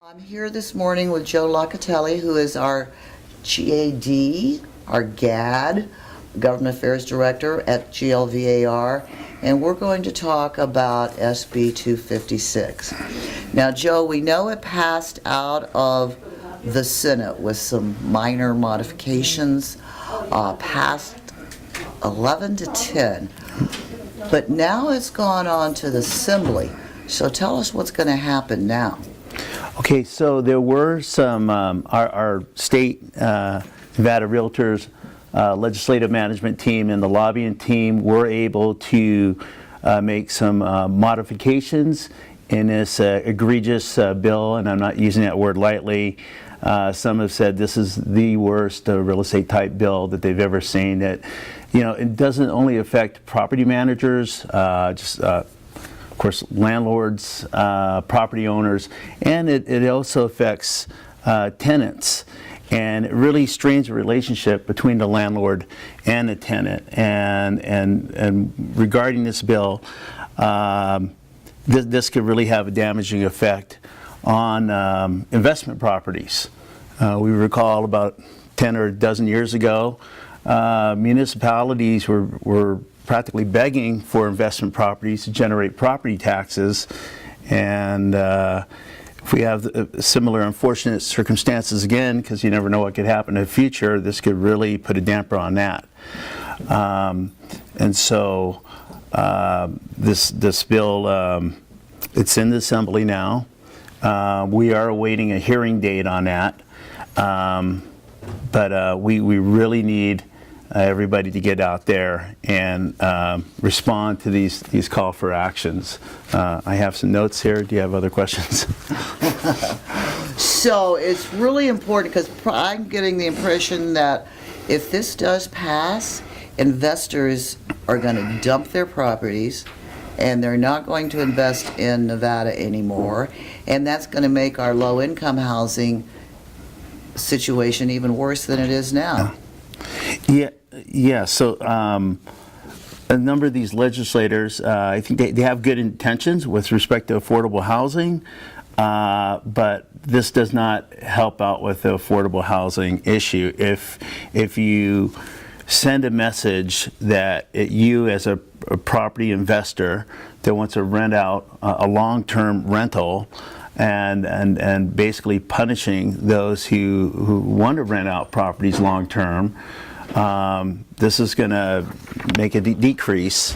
I'm here this morning with Joe Locatelli, who is our GAD, our GAD, Government Affairs Director at GLVAR, and we're going to talk about SB 256. Now, Joe, we know it passed out of the Senate with some minor modifications, passed 11 to 10, but now it's gone on to the Assembly. So tell us what's going to happen now. Okay, so there were some, our state Nevada Realtors legislative management team and the lobbying team were able to make some modifications in this egregious bill, and I'm not using that word lightly. Some have said this is the worst real estate type bill that they've ever seen. That, you know, it doesn't only affect property managers, of course, landlords, property owners, and it also affects tenants. And it really strains the relationship between the landlord and the tenant. And regarding this bill, this could really have a damaging effect on investment properties. We recall about 10 or a dozen years ago, municipalities were practically begging for investment properties to generate property taxes, and if we have similar unfortunate circumstances again, because you never know what could happen in the future, this could really put a damper on that. And so this bill, it's in the Assembly now. We are awaiting a hearing date on that, but we really need everybody to get out there and respond to these call for actions. I have some notes here. Do you have other questions? So it's really important because I'm getting the impression that if this does pass, investors are going to dump their properties and they're not going to invest in Nevada anymore, and that's going to make our low-income housing situation even worse than it is now. Yeah. So a number of these legislators, I think they have good intentions with respect to affordable housing, but this does not help out with the affordable housing issue. If you send a message that you as a property investor that wants to rent out a long-term rental, and basically punishing those who want to rent out properties long-term, this is going to make a decrease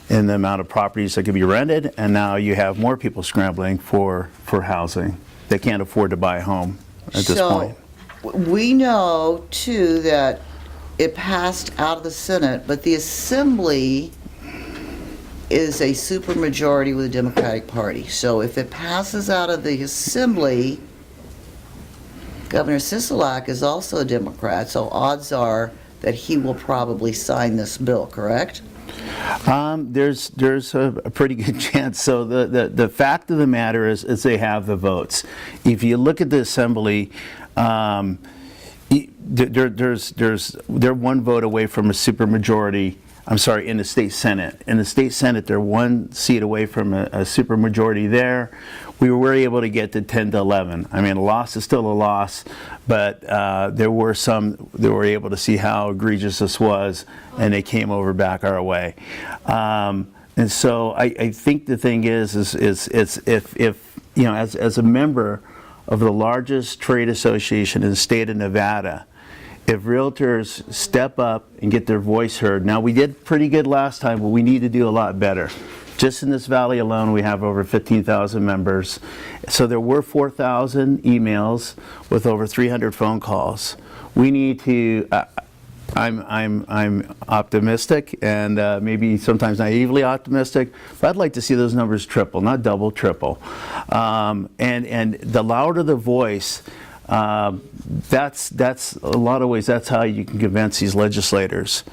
in the amount of properties that can be rented, and now you have more people scrambling for housing. They can't afford to buy a home at this point. We know, too, that it passed out of the Senate, but the Assembly is a supermajority with the Democratic Party. So if it passes out of the Assembly, Governor Sisolak is also a Democrat, so odds are that he will probably sign this bill, correct? There's a pretty good chance. So the fact of the matter is they have the votes. If you look at the Assembly, they're one vote away from a supermajority. I'm sorry, in the state Senate. In the state Senate, they're one seat away from a supermajority there. We were able to get to 10 to 11. I mean, a loss is still a loss, but there were some that were able to see how egregious this was, and they came over back our way. And so I think the thing is if you know, as a member of the largest trade association in the state of Nevada, if realtors step up and get their voice heard. Now, we did pretty good last time, but we need to do a lot better. Just in this valley alone, we have over 15,000 members. So there were 4,000 emails with over 300 phone calls. We need to, I'm optimistic, and maybe sometimes naively optimistic, but I'd like to see those numbers triple, not double, triple. And the louder the voice, that's a lot of ways, that's how you can convince these legislators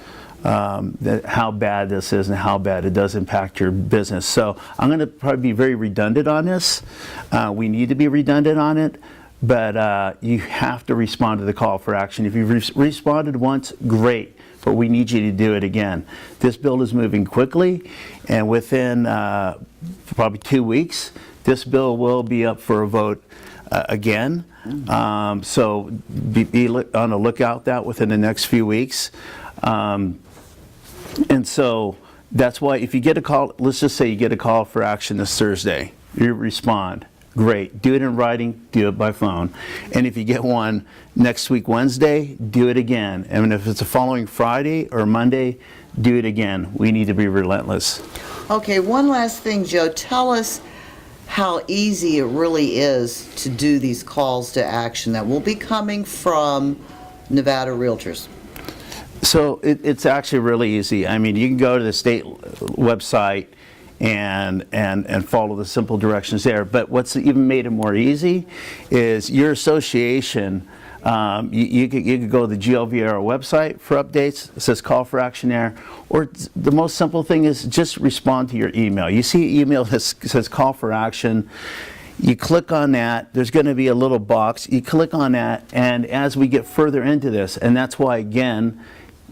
that how bad this is and how bad it does impact your business. So I'm going to probably be very redundant on this. We need to be redundant on it, but you have to respond to the call for action. If you've responded once, great, but we need you to do it again. This bill is moving quickly, and within probably 2 weeks, this bill will be up for a vote again. So be on the lookout that within the next few weeks. And so that's why if you get a call, let's just say you get a call for action this Thursday, you respond. Great. Do it in writing, do it by phone. And if you get one next week, Wednesday, do it again. And if it's the following Friday or Monday, do it again. We need to be relentless. Okay, one last thing, Joe. Tell us how easy it really is to do these calls to action that will be coming from Nevada Realtors. So it's actually really easy. I mean, you can go to the state website and follow the simple directions there. But what's even made it more easy is your association. You could go to the GLVR website for updates. It says call for action there. Or the most simple thing is just respond to your email. You see an email that says call for action. You click on that. There's going to be a little box. You click on that, and as we get further into this, and that's why, again,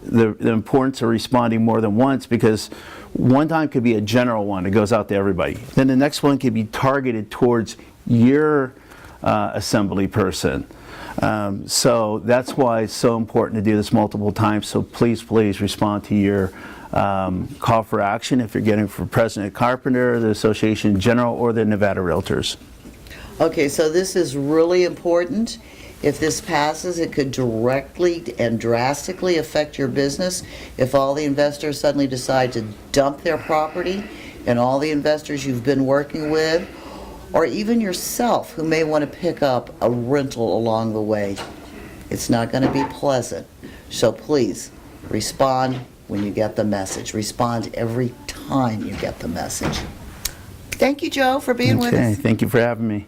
the importance of responding more than once, because one time could be a general one. It goes out to everybody. Then the next one could be targeted towards your assembly person. So that's why it's so important to do this multiple times. So please respond to your call for action if you're getting from President Carpenter, the Association in general, or the Nevada Realtors. Okay, so this is really important. If this passes, it could directly and drastically affect your business. If all the investors suddenly decide to dump their property, and all the investors you've been working with, or even yourself who may want to pick up a rental along the way, it's not going to be pleasant. So please, respond when you get the message. Respond every time you get the message. Thank you, Joe, for being with us. Okay, thank you for having me.